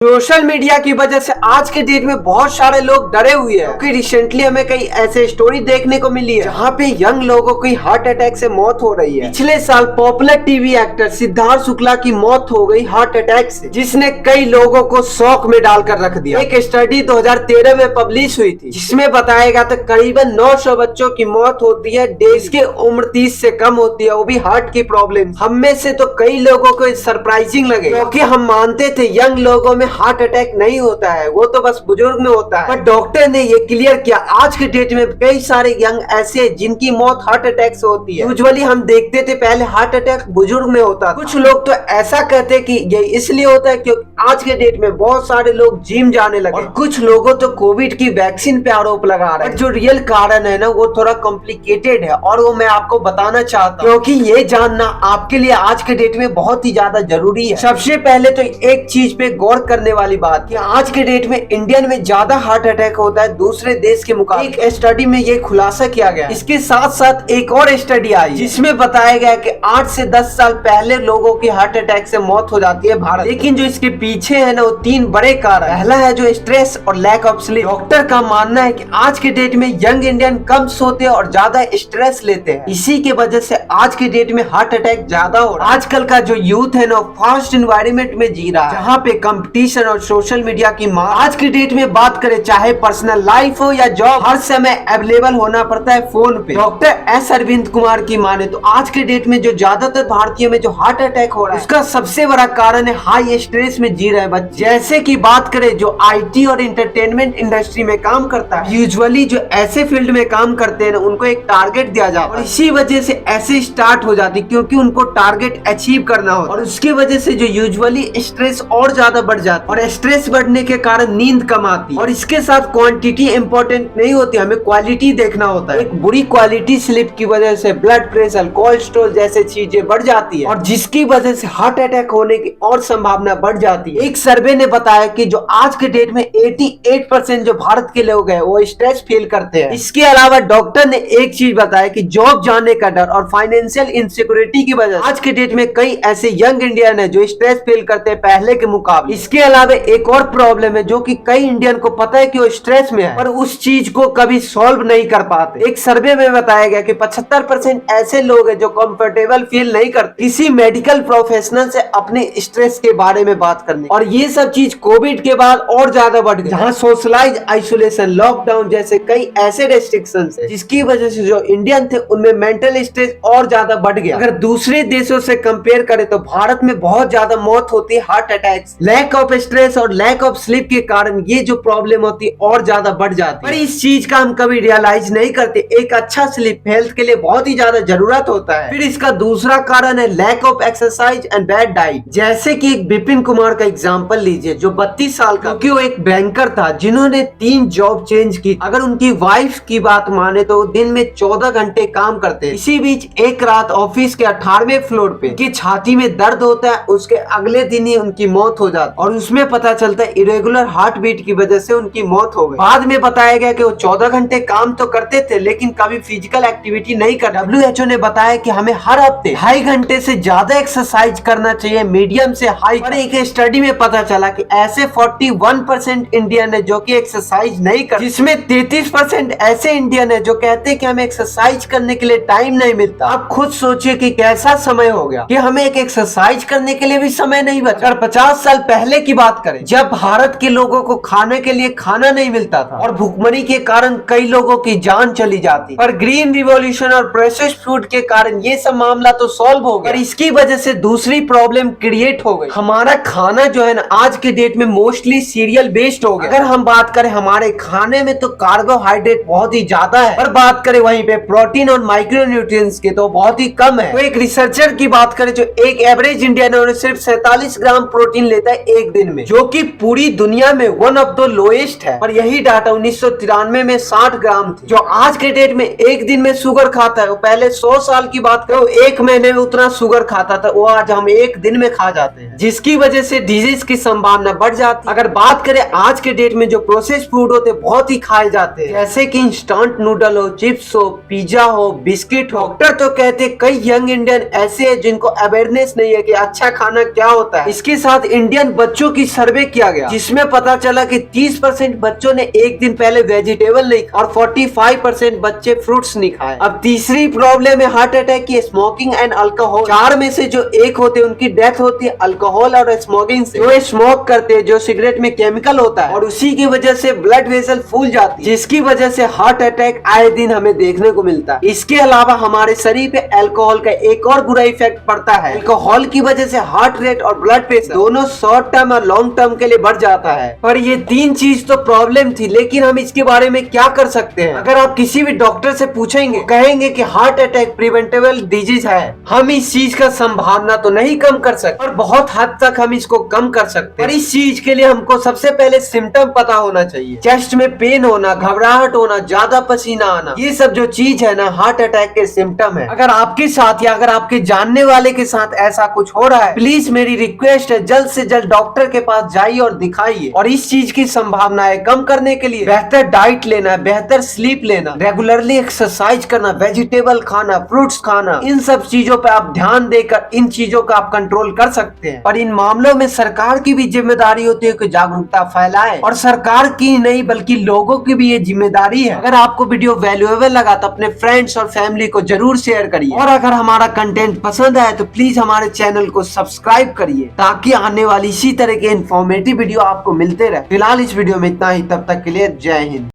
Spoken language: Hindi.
सोशल मीडिया की वजह से आज के डेट में बहुत सारे लोग डरे हुए हैं क्योंकि रिसेंटली हमें कई ऐसे स्टोरी देखने को मिली है जहाँ पे यंग लोगों की हार्ट अटैक से मौत हो रही है। पिछले साल popular TV actor Siddharth Shukla की मौत हो गई हार्ट अटैक से, जिसने कई लोगों को शौक में डालकर रख दिया। एक स्टडी 2013 में पब्लिश हुई थी जिसमें बताया गया था करीबन 900 बच्चों की मौत होती है डेज की उम्र 30 से कम होती है, वो भी हार्ट की प्रॉब्लम। हम में से तो कई लोगों को सरप्राइजिंग लगे क्योंकि हम मानते थे यंग लोगों में हार्ट अटैक नहीं होता है, वो तो बस बुजुर्ग में होता है। पर डॉक्टर ने ये क्लियर किया आज के डेट में कई सारे यंग ऐसे जिनकी मौत हार्ट अटैक से होती है। यूजुअली हम देखते थे पहले हार्ट अटैक बुजुर्ग में होता था। कुछ लोग तो ऐसा कहते हैं कि ये इसलिए होता है क्योंकि आज के डेट में बहुत सारे लोग जिम जाने लगे और कुछ लोगों तो कोविड की वैक्सीन पे आरोप लगा रहे हैं। जो रियल कारण है ना वो थोड़ा कॉम्प्लिकेटेड है और वो मैं आपको बताना चाहता हूँ क्योंकि ये जानना आपके लिए आज के डेट में बहुत ही ज्यादा जरूरी है। सबसे पहले तो एक चीज पे गौर करने वाली बात कि आज के डेट में इंडियन में ज्यादा हार्ट अटैक होता है दूसरे देश के मुकाबले। एक स्टडी में ये खुलासा किया गया। इसके साथ साथ एक और स्टडी आई जिसमें बताया गया कि 8 से 10 साल पहले लोगों की हार्ट अटैक से मौत हो जाती है भारत। लेकिन जो इसके पीछे है ना वो 3 बड़े कारण। पहला है जो स्ट्रेस और लैक ऑफ स्लीप। डॉक्टर का मानना है कि आज के डेट में यंग इंडियन कम सोते हैं और ज्यादा स्ट्रेस लेते हैं, इसी के वजह से आज के डेट में हार्ट अटैक ज्यादा हो रहा है। आजकल का जो यूथ है ना फास्ट एनवायरनमेंट में जी रहा है जहाँ पे कंपटीशन और सोशल मीडिया की मार। आज की डेट में बात करें चाहे पर्सनल लाइफ हो या जॉब, हर समय अवेलेबल होना पड़ता है फोन पे। डॉक्टर एस अरविंद कुमार की माने तो आज के डेट में जो ज्यादातर भारतीयों में जो हार्ट अटैक हो रहा है उसका सबसे बड़ा कारण है हाई स्ट्रेस में जी रहे हैं बच्चे। जैसे की बात करें जो IT और एंटरटेनमेंट इंडस्ट्री में काम करता है, यूजुअली जो ऐसे फील्ड में काम करते हैं उनको एक टारगेट दिया जाता है और इसी वजह से ऐसे स्टार्ट हो जाती क्योंकि उनको टारगेट अचीव करना होता है और उसकी वजह से जो यूजुअली स्ट्रेस और ज्यादा बढ़ जाता है और स्ट्रेस बढ़ने के कारण नींद कम आती है। और इसके साथ क्वांटिटी इंपॉर्टेंट नहीं होती, हमें क्वालिटी देखना होता है। एक बुरी क्वालिटी स्लीप की वजह से ब्लड प्रेशर, कोलेस्ट्रॉल जैसे चीजें बढ़ जाती है और जिसकी वजह से हार्ट अटैक होने की और संभावना बढ़ जाती है। एक सर्वे ने बताया कि जो आज के डेट में 88% जो भारत के लोग हैं वो स्ट्रेस फील करते हैं। इसके अलावा डॉक्टर ने एक चीज बताया कि जॉब जाने का डर और फाइनेंशियल इनसिक्योरिटी की वजह से आज के डेट में कई ऐसे यंग इंडियन है जो स्ट्रेस फील करते हैं पहले के मुकाबले। इसके अलावा एक और प्रॉब्लम है जो कि कई इंडियन को पता है कि वो स्ट्रेस में है पर उस चीज को कभी सॉल्व नहीं कर पाते। एक सर्वे में बताया गया कि 75% ऐसे लोग हैं जो कंफर्टेबल फील नहीं करते किसी मेडिकल प्रोफेशनल से अपने स्ट्रेस के बारे में बात करने। और ये सब चीज कोविड के बाद और ज्यादा बढ़ गई जहाँ सोशलाइज आइसोलेशन, लॉकडाउन जैसे कई ऐसे रेस्ट्रिक्शंस है जिसकी वजह से जो इंडियन थे उनमें मेंटल स्ट्रेस और ज्यादा बढ़ गया। अगर दूसरे देशों से कंपेयर करें तो भारत में बहुत ज्यादा मौत होती है heart attack. Lack of stress और लैक ऑफ स्लीप के कारण ये जो प्रॉब्लम होती है और ज्यादा बढ़ जाती है। पर इस चीज का हम कभी रियलाइज नहीं करते। एक अच्छा स्लीप हेल्थ के लिए बहुत ही ज्यादा जरूरत होता है। फिर इसका दूसरा कारण है lack of exercise and bad diet. जैसे कि एक विपिन कुमार का एग्जांपल लीजिए जो 32 साल का, क्योंकि वो एक बैंकर था जिन्होंने 3 जॉब चेंज की। अगर उनकी वाइफ की बात माने तो दिन में 14 घंटे काम करते हैं। इसी बीच एक रात ऑफिस के 18वें फ्लोर पे उनकी छाती में दर्द होता है, उसके अगले दिन ही उनकी मौत हो जाती है और उसमें पता चलता है इरेगुलर हार्ट बीट की वजह से उनकी मौत हो गई। बाद में बताया गया कि वो 14 घंटे काम तो करते थे लेकिन कभी फिजिकल एक्टिविटी नहीं करते। WHO ने बताया कि हमें हर हफ्ते 2.5 घंटे से ज्यादा एक्सरसाइज करना चाहिए, मीडियम से हाई। और एक स्टडी में पता चला कि ऐसे 41% इंडियन है जो कि एक्सरसाइज नहीं करते, जिसमें 33% ऐसे इंडियन है जो कहते हैं कि हमें एक्सरसाइज करने के लिए टाइम नहीं मिलता। आप खुद सोचिए कि कैसा समय हो गया कि हमें एक एक्सरसाइज करने के लिए भी समय नहीं बचा। अगर 50 साल पहले की बात करें जब भारत के लोगों को खाने के लिए खाना नहीं मिलता था और भूखमरी के कारण कई लोगों की जान चली जाती, पर ग्रीन रिवॉल्यूशन और प्रोसेस्ड फूड के कारण ये सब मामला तो सॉल्व हो गया। पर इसकी वजह से दूसरी प्रॉब्लम क्रिएट हो गई। हमारा खाना जो है ना आज के डेट में मोस्टली सीरियल बेस्ड हो गया। अगर हम बात करें हमारे खाने में तो कार्बोहाइड्रेट बहुत ही ज्यादा है, पर बात करें वहीं पे प्रोटीन और माइक्रोन्यूट्रिएंट्स की तो बहुत ही कम है। तो एक रिसर्चर की बात करें जो एक एवरेज इंडियन है सिर्फ 47 ग्राम प्रोटीन लेता है एक दिन में, जो कि पूरी दुनिया में वन ऑफ द लोएस्ट है। और यही डाटा 1993 में 60 ग्राम थी। जो आज के डेट में एक दिन में शुगर खाता है वो पहले 100 साल की बात करो 1 महीने में उतना शुगर खाता था, वो आज हम एक दिन में खा जाते हैं, जिसकी वजह से डिजीज की संभावना बढ़ जाती है। अगर बात करें आज के डेट में जो प्रोसेस फूड होते हैं बहुत ही खाए जाते हैं, जैसे कि इंस्टेंट नूडल हो, चिप्स हो, पिज्जा हो, बिस्किट हो। डॉक्टर तो कहते हैं कई यंग इंडियन ऐसे हैं जिनको अवेयरनेस नहीं है कि अच्छा खाना क्या होता है। इसके साथ इंडियन बच्चों बच्चों की सर्वे किया गया, जिसमें पता चला कि 30% बच्चों ने एक दिन पहले वेजिटेबल नहीं खाया और 45% बच्चे फ्रूट्स नहीं खाए। अब तीसरी प्रॉब्लम है हार्ट अटैक की, स्मोकिंग एंड अल्कोहल। 4 में से जो एक होते हैं उनकी डेथ होती है अल्कोहल और स्मोकिंग से। जो स्मोक करते हैं, जो सिगरेट में केमिकल होता है और उसी की वजह से ब्लड वेसल फूल जाती है, जिसकी वजह से हार्ट अटैक आए दिन हमें देखने को मिलता है। इसके अलावा हमारे शरीर पे अल्कोहल का एक और बुरा इफेक्ट पड़ता है। अल्कोहल की वजह से हार्ट रेट और ब्लड प्रेशर दोनों शॉर्ट टर्म और लॉन्ग टर्म के लिए बढ़ जाता है। पर ये 3 चीज तो प्रॉब्लम थी, लेकिन हम इसके बारे में क्या कर सकते हैं? अगर आप किसी भी डॉक्टर से पूछेंगे, कहेंगे कि हार्ट अटैक प्रिवेंटेबल डिजीज है। हम इस चीज का संभावना तो नहीं कम कर सकते, पर बहुत हद तक हम इसको कम कर सकते हैं। पर इस चीज के लिए हमको सबसे पहले सिम्टम पता होना चाहिए। चेस्ट में पेन होना, घबराहट होना, ज्यादा पसीना आना, ये सब जो चीज है ना, हार्ट अटैक के सिम्टम है। अगर आपके साथ या अगर आपके जानने वाले के साथ ऐसा कुछ हो रहा है, प्लीज मेरी रिक्वेस्ट है, जल्द से जल्द डॉक्टर के पास जाइए और दिखाइए। और इस चीज की संभावनाएं कम करने के लिए बेहतर डाइट लेना, बेहतर स्लीप लेना, रेगुलरली एक्सरसाइज करना, वेजिटेबल खाना, फ्रूट्स खाना, इन सब चीजों पे आप ध्यान देकर इन चीजों का आप कंट्रोल कर सकते हैं। पर इन मामलों में सरकार की भी जिम्मेदारी होती है कि जागरूकता फैलाए, और सरकार की नहीं बल्कि लोगों की भी ये जिम्मेदारी है। अगर आपको वीडियो वैल्यूएबल लगा तो अपने फ्रेंड्स और फैमिली को जरूर शेयर करिए, और अगर हमारा कंटेंट पसंद आए तो प्लीज हमारे चैनल को सब्सक्राइब करिए, ताकि आने वाली इसी तरह के इन्फॉर्मेटिव वीडियो आपको मिलते रहे। फिलहाल इस वीडियो में इतना ही, तब तक के लिए जय हिंद।